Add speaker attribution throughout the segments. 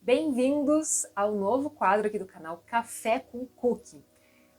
Speaker 1: Bem-vindos ao novo quadro aqui do canal Café com Cookie.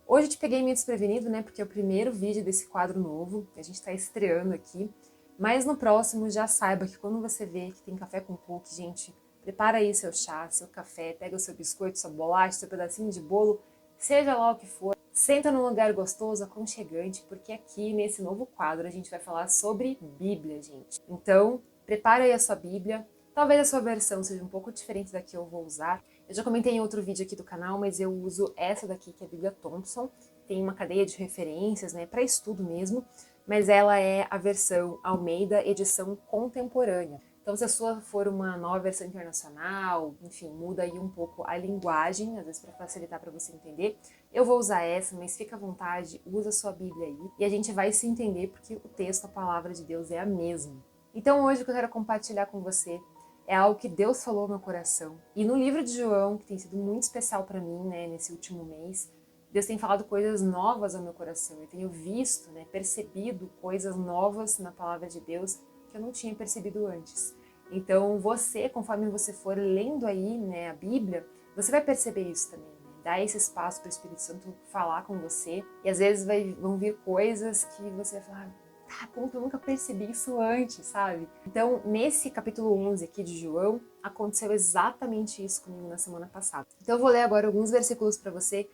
Speaker 1: Hoje eu te peguei meio desprevenido, né? Porque é o primeiro vídeo desse quadro novo, que a gente tá estreando aqui. Mas no próximo já saiba que quando você vê que tem Café com Cookie, gente, prepara aí seu chá, seu café, pega o seu biscoito, sua bolacha, seu pedacinho de bolo, seja lá o que for. Senta num lugar gostoso, aconchegante, porque aqui nesse novo quadro a gente vai falar sobre Bíblia, gente. Então, prepara aí a sua Bíblia. Talvez a sua versão seja um pouco diferente da que eu vou usar. Eu já comentei em outro vídeo aqui do canal, mas eu uso essa daqui, que é a Bíblia Thompson. Tem uma cadeia de referências, né, para estudo mesmo, mas ela é a versão Almeida, edição contemporânea. Então, se a sua for uma nova versão internacional, enfim, muda aí um pouco a linguagem, às vezes para facilitar para você entender. Eu vou usar essa, mas fica à vontade, usa a sua Bíblia aí, e a gente vai se entender porque o texto, a palavra de Deus é a mesma. Então, hoje o que eu quero compartilhar com você é algo que Deus falou no meu coração. E no livro de João, que tem sido muito especial para mim, né, nesse último mês, Deus tem falado coisas novas ao meu coração. Eu tenho visto, né, percebido coisas novas na palavra de Deus que eu não tinha percebido antes. Então, você, conforme você for lendo aí, né, a Bíblia, você vai perceber isso também. Né? Dá esse espaço para o Espírito Santo falar com você. E às vezes vão vir coisas que você vai falar, como que eu nunca percebi isso antes, sabe? Então, nesse capítulo 11 aqui de João, aconteceu exatamente isso comigo na semana passada. Então, eu vou ler agora alguns versículos para você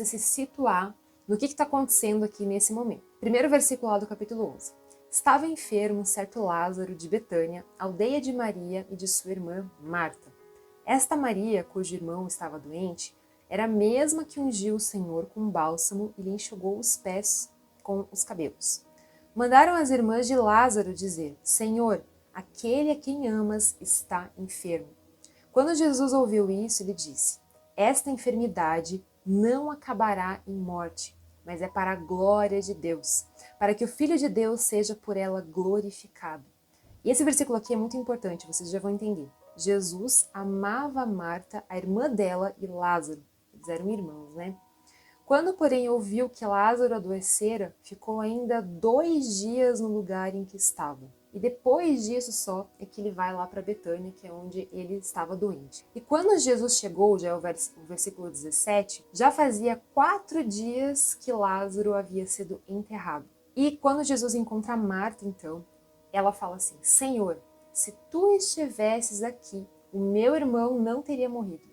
Speaker 1: se situar no que está acontecendo aqui nesse momento. Primeiro versículo lá do capítulo 11. Estava enfermo um certo Lázaro de Betânia, aldeia de Maria e de sua irmã Marta. Esta Maria, cujo irmão estava doente, era a mesma que ungiu o Senhor com bálsamo e lhe enxugou os pés com os cabelos. Mandaram as irmãs de Lázaro dizer, Senhor, aquele a quem amas está enfermo. Quando Jesus ouviu isso, ele disse, esta enfermidade não acabará em morte, mas é para a glória de Deus, para que o Filho de Deus seja por ela glorificado. E esse versículo aqui é muito importante, vocês já vão entender. Jesus amava Marta, a irmã dela, e Lázaro. Eles eram irmãos, né? Quando, porém, ouviu que Lázaro adoecera, ficou ainda 2 dias no lugar em que estava. E depois disso só é que ele vai lá para Betânia, que é onde ele estava doente. E quando Jesus chegou, já é o versículo 17, já fazia 4 dias que Lázaro havia sido enterrado. E quando Jesus encontra Marta, então, ela fala assim, Senhor, se tu estivesses aqui, o meu irmão não teria morrido.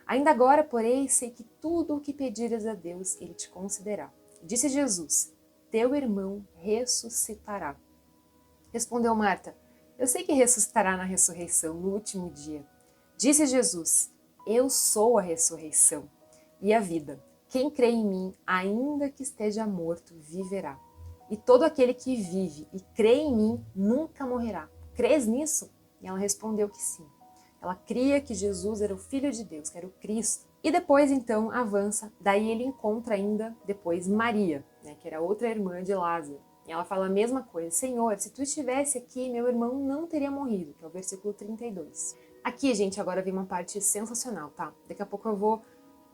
Speaker 1: Ainda agora, porém, sei que tudo o que pedires a Deus, ele te concederá. Disse Jesus, teu irmão ressuscitará. Respondeu Marta, eu sei que ressuscitará na ressurreição, no último dia. Disse Jesus, eu sou a ressurreição e a vida. Quem crê em mim, ainda que esteja morto, viverá. E todo aquele que vive e crê em mim, nunca morrerá. Crês nisso? E ela respondeu que sim. Ela cria que Jesus era o Filho de Deus, que era o Cristo. E depois, então, avança. Daí ele encontra ainda, depois, Maria, né, que era outra irmã de Lázaro. E ela fala a mesma coisa. Senhor, se tu estivesse aqui, meu irmão não teria morrido, que é o versículo 32. Aqui, gente, agora vem uma parte sensacional, tá? Daqui a pouco eu vou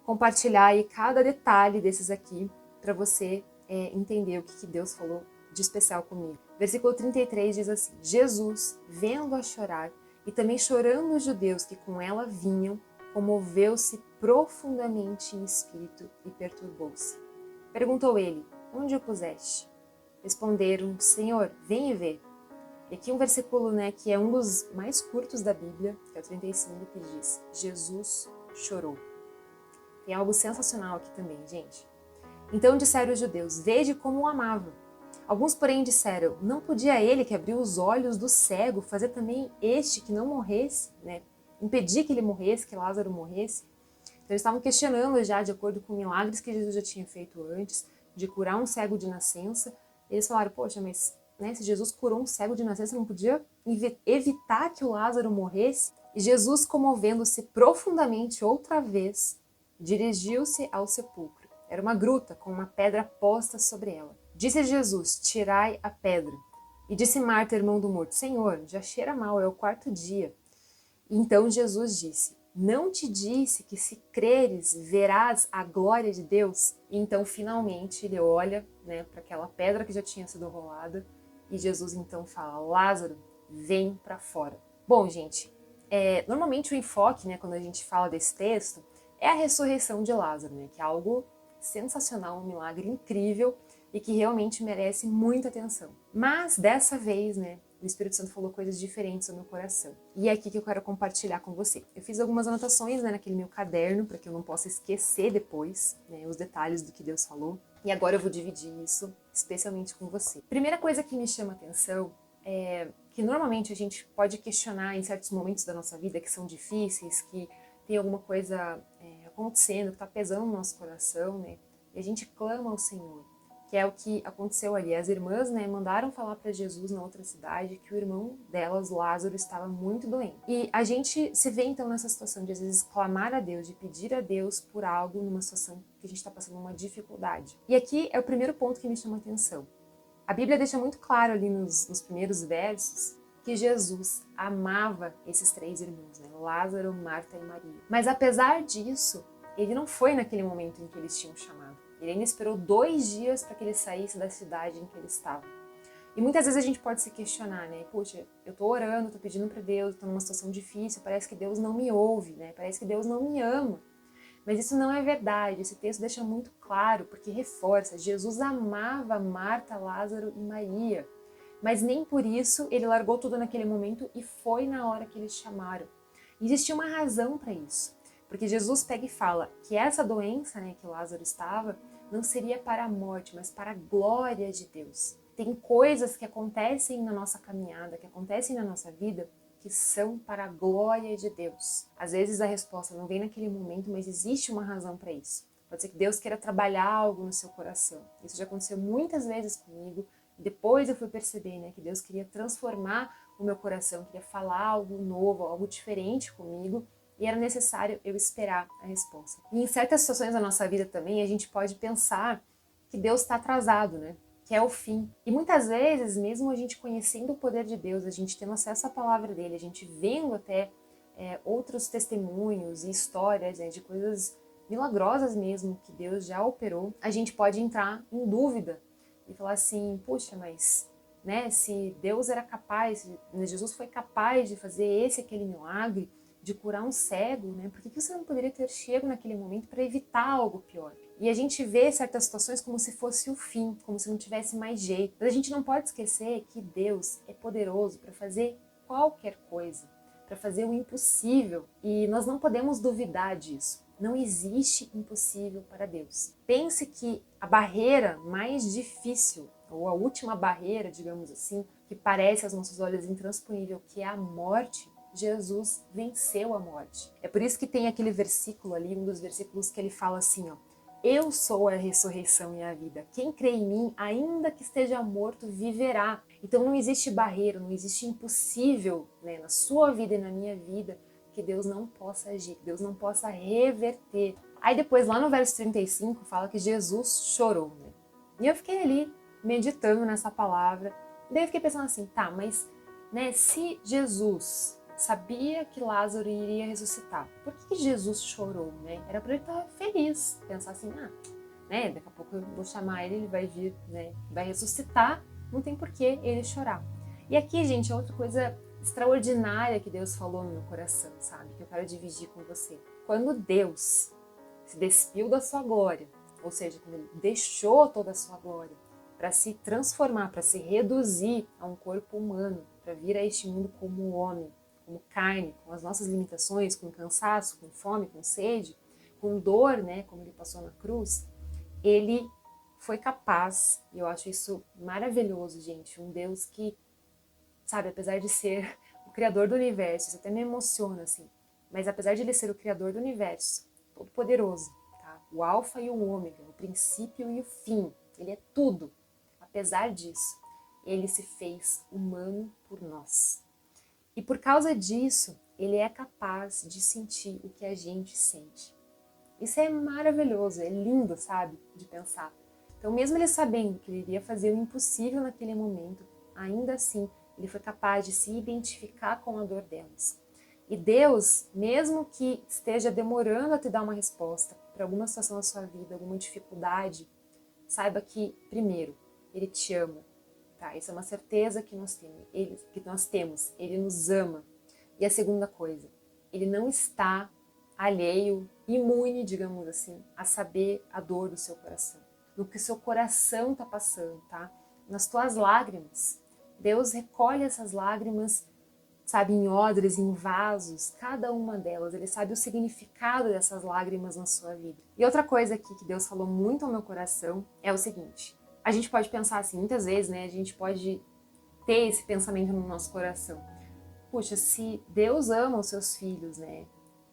Speaker 1: compartilhar aí cada detalhe desses aqui para você entender o que Deus falou de especial comigo. Versículo 33 diz assim, Jesus, vendo-a chorar, e também chorando os judeus que com ela vinham, comoveu-se profundamente em espírito e perturbou-se. Perguntou ele, onde o puseste? Responderam, Senhor, vem e vê. E aqui um versículo, né, que é um dos mais curtos da Bíblia, que é o 35, que diz, Jesus chorou. Tem algo sensacional aqui também, gente. Então disseram os judeus, vede como o amava. Alguns, porém, disseram, não podia ele que abriu os olhos do cego fazer também este que não morresse, né? Impedir que ele morresse, que Lázaro morresse. Então eles estavam questionando já, de acordo com milagres que Jesus já tinha feito antes, de curar um cego de nascença. Eles falaram, poxa, mas né, se Jesus curou um cego de nascença, não podia evitar que o Lázaro morresse? E Jesus, comovendo-se profundamente outra vez, dirigiu-se ao sepulcro. Era uma gruta com uma pedra posta sobre ela. Disse Jesus, tirai a pedra. E disse Marta, irmão do morto, Senhor, já cheira mal, é o 4º dia. E então Jesus disse, não te disse que se creres, verás a glória de Deus? E então, finalmente, ele olha, né, para aquela pedra que já tinha sido rolada, e Jesus então fala, Lázaro, vem para fora. Bom, gente, Normalmente o enfoque, né, quando a gente fala desse texto, é a ressurreição de Lázaro, né, que é algo sensacional, um milagre incrível e que realmente merece muita atenção. Mas dessa vez, né, o Espírito Santo falou coisas diferentes no meu coração. E é aqui que eu quero compartilhar com você. Eu fiz algumas anotações, né, naquele meu caderno, para que eu não possa esquecer depois, né, os detalhes do que Deus falou. E agora eu vou dividir isso especialmente com você. Primeira coisa que me chama atenção é que normalmente a gente pode questionar em certos momentos da nossa vida que são difíceis, que tem alguma coisa acontecendo, que está pesando no nosso coração, né? E a gente clama ao Senhor, que é o que aconteceu ali. As irmãs, né, mandaram falar para Jesus na outra cidade que o irmão delas, Lázaro, estava muito doente. E a gente se vê então nessa situação de às vezes clamar a Deus, de pedir a Deus por algo numa situação que a gente está passando uma dificuldade. E aqui é o primeiro ponto que me chama a atenção. A Bíblia deixa muito claro ali nos primeiros versos que Jesus amava esses três irmãos, né? Lázaro, Marta e Maria. Mas apesar disso, ele não foi naquele momento em que eles tinham chamado. Ele ainda esperou 2 dias para que ele saísse da cidade em que ele estava. E muitas vezes a gente pode se questionar, né? Puxa, eu tô orando, tô pedindo para Deus, tô numa situação difícil, parece que Deus não me ouve, né? Parece que Deus não me ama. Mas isso não é verdade, esse texto deixa muito claro, porque reforça, Jesus amava Marta, Lázaro e Maria, mas nem por isso ele largou tudo naquele momento e foi na hora que eles chamaram. E existia uma razão para isso, porque Jesus pega e fala que essa doença, né, que Lázaro estava, não seria para a morte, mas para a glória de Deus. Tem coisas que acontecem na nossa caminhada, que acontecem na nossa vida, que são para a glória de Deus. Às vezes a resposta não vem naquele momento, mas existe uma razão para isso. Pode ser que Deus queira trabalhar algo no seu coração. Isso já aconteceu muitas vezes comigo. Depois eu fui perceber, né, que Deus queria transformar o meu coração, queria falar algo novo, algo diferente comigo, e era necessário eu esperar a resposta. E em certas situações da nossa vida também, a gente pode pensar que Deus está atrasado, né? Que é o fim. E muitas vezes, mesmo a gente conhecendo o poder de Deus, a gente tendo acesso à palavra dele, a gente vendo até outros testemunhos e histórias, né, de coisas milagrosas mesmo que Deus já operou, a gente pode entrar em dúvida e falar assim, puxa, mas né, se Deus era capaz, se Jesus foi capaz de fazer aquele milagre, de curar um cego, né, por que você não poderia ter chego naquele momento para evitar algo pior? E a gente vê certas situações como se fosse o fim, como se não tivesse mais jeito. Mas a gente não pode esquecer que Deus é poderoso para fazer qualquer coisa, para fazer o impossível. E nós não podemos duvidar disso. Não existe impossível para Deus. Pense que a barreira mais difícil, ou a última barreira, digamos assim, que parece aos nossos olhos intransponível, que é a morte, Jesus venceu a morte. É por isso que tem aquele versículo ali, um dos versículos que ele fala assim, ó, eu sou a ressurreição e a vida. Quem crê em mim, ainda que esteja morto, viverá. Então não existe barreira, não existe impossível, né, na sua vida e na minha vida que Deus não possa agir, que Deus não possa reverter. Aí depois, lá no verso 35, fala que Jesus chorou, né? E eu fiquei ali meditando nessa palavra. E daí eu fiquei pensando assim, tá, mas né, se Jesus sabia que Lázaro iria ressuscitar, por que Jesus chorou, né? Era para ele estar feliz, pensar assim, né, daqui a pouco eu vou chamar ele, ele vai vir, né, vai ressuscitar, não tem por que ele chorar. E aqui, gente, é outra coisa extraordinária que Deus falou no meu coração, sabe? Que eu quero dividir com você. Quando Deus se despiu da sua glória, ou seja, quando ele deixou toda a sua glória para se transformar, para se reduzir a um corpo humano, para vir a este mundo como homem, como carne, com as nossas limitações, com cansaço, com fome, com sede, com dor, né, como ele passou na cruz, ele foi capaz, e eu acho isso maravilhoso, gente, um Deus que, sabe, apesar de ser o criador do universo, isso até me emociona, assim, mas apesar de ele ser o criador do universo, todo poderoso, tá? O alfa e o ômega, o princípio e o fim, ele é tudo. Apesar disso, ele se fez humano por nós. E por causa disso, ele é capaz de sentir o que a gente sente. Isso é maravilhoso, é lindo, sabe, de pensar. Então, mesmo ele sabendo que ele iria fazer o impossível naquele momento, ainda assim, ele foi capaz de se identificar com a dor delas. E Deus, mesmo que esteja demorando a te dar uma resposta para alguma situação da sua vida, alguma dificuldade, saiba que, primeiro, Ele te ama, tá? Isso é uma certeza que nós temos. Ele nos ama. E a segunda coisa, ele não está alheio, imune, digamos assim, a saber a dor do seu coração, no que o seu coração está passando, tá? Nas tuas lágrimas. Deus recolhe essas lágrimas, sabe, em odres, em vasos, cada uma delas. Ele sabe o significado dessas lágrimas na sua vida. E outra coisa aqui que Deus falou muito ao meu coração é o seguinte: a gente pode pensar assim, muitas vezes, né? A gente pode ter esse pensamento no nosso coração. Puxa, se Deus ama os seus filhos, né?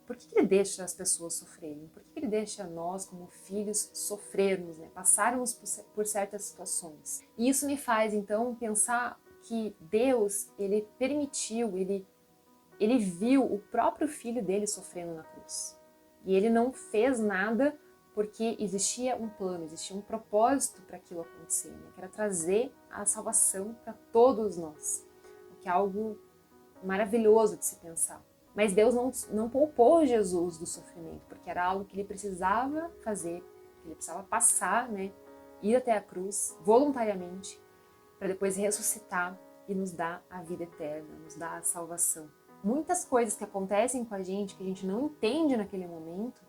Speaker 1: Por que ele deixa as pessoas sofrerem? Por que ele deixa nós, como filhos, sofrermos, né? Passarmos por certas situações? E isso me faz, então, pensar que Deus, ele permitiu, ele viu o próprio filho dele sofrendo na cruz. E ele não fez nada porque existia um plano, existia um propósito para aquilo acontecer, né? Que era trazer a salvação para todos nós. O que é algo maravilhoso de se pensar. Mas Deus não poupou Jesus do sofrimento, porque era algo que ele precisava fazer, que ele precisava passar, né? Ir até a cruz voluntariamente, para depois ressuscitar e nos dar a vida eterna, nos dar a salvação. Muitas coisas que acontecem com a gente, que a gente não entende naquele momento,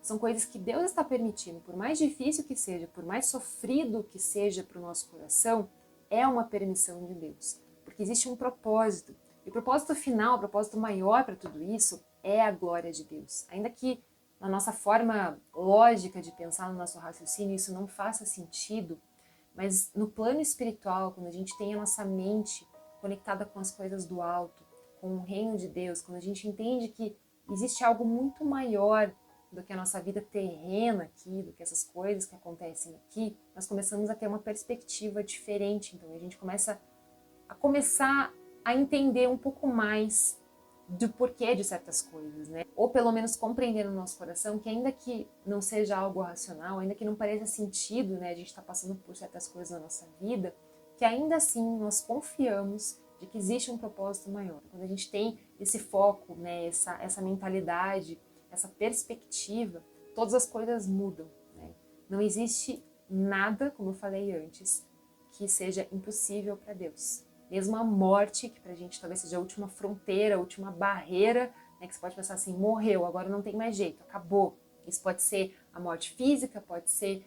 Speaker 1: são coisas que Deus está permitindo. Por mais difícil que seja, por mais sofrido que seja para o nosso coração, é uma permissão de Deus. Porque existe um propósito. E o propósito final, o propósito maior para tudo isso é a glória de Deus. Ainda que na nossa forma lógica de pensar no nosso raciocínio isso não faça sentido, mas no plano espiritual, quando a gente tem a nossa mente conectada com as coisas do alto, com o reino de Deus, quando a gente entende que existe algo muito maior do que a nossa vida terrena aqui, do que essas coisas que acontecem aqui, nós começamos a ter uma perspectiva diferente. Então a gente começa a entender um pouco mais do porquê de certas coisas, né? Ou pelo menos compreender no nosso coração que ainda que não seja algo racional, ainda que não pareça sentido, né, a gente está passando por certas coisas na nossa vida, que ainda assim nós confiamos de que existe um propósito maior. Quando a gente tem esse foco, né, essa mentalidade, essa perspectiva, todas as coisas mudam, né? Não existe nada, como eu falei antes, que seja impossível para Deus. Mesmo a morte, que pra gente talvez seja a última fronteira, a última barreira, né, que você pode pensar assim, morreu, agora não tem mais jeito, acabou. Isso pode ser a morte física, pode ser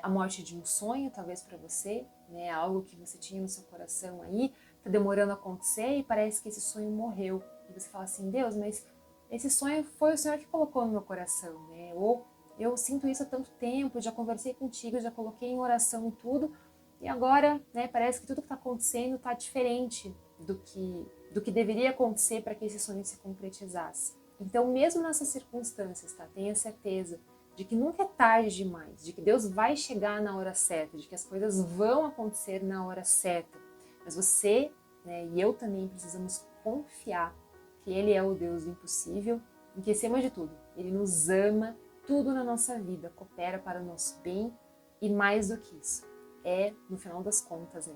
Speaker 1: a morte de um sonho, talvez para você, né, algo que você tinha no seu coração aí, tá demorando a acontecer e parece que esse sonho morreu. E você fala assim, Deus, mas esse sonho foi o Senhor que colocou no meu coração, né? Ou eu sinto isso há tanto tempo, já conversei contigo, já coloquei em oração e tudo, e agora, né, parece que tudo que está acontecendo está diferente do que deveria acontecer para que esse sonho se concretizasse. Então, mesmo nessas circunstâncias, tá, tenha certeza de que nunca é tarde demais, de que Deus vai chegar na hora certa, de que as coisas vão acontecer na hora certa. Mas você, né, e eu também precisamos confiar que Ele é o Deus do impossível, em que, acima de tudo, Ele nos ama, tudo na nossa vida coopera para o nosso bem e mais do que isso. No final das contas, né,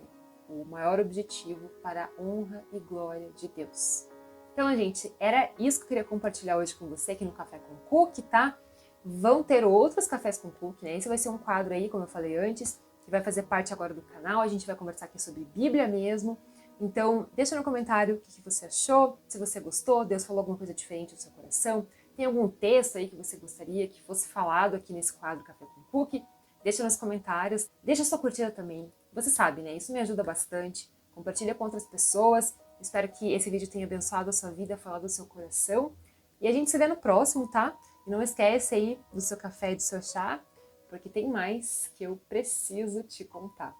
Speaker 1: o maior objetivo para a honra e glória de Deus. Então, gente, era isso que eu queria compartilhar hoje com você aqui no Café com Cookie, tá? Vão ter outros Cafés com Cookie, né? Esse vai ser um quadro aí, como eu falei antes, que vai fazer parte agora do canal. A gente vai conversar aqui sobre Bíblia mesmo. Então, deixa no comentário o que você achou, se você gostou, Deus falou alguma coisa diferente no seu coração. Tem algum texto aí que você gostaria que fosse falado aqui nesse quadro Café com Cookie? Deixa nos comentários, deixa sua curtida também. Você sabe, né? Isso me ajuda bastante. Compartilha com outras pessoas. Espero que esse vídeo tenha abençoado a sua vida, falado do seu coração. E a gente se vê no próximo, tá? E não esquece aí do seu café e do seu chá, porque tem mais que eu preciso te contar.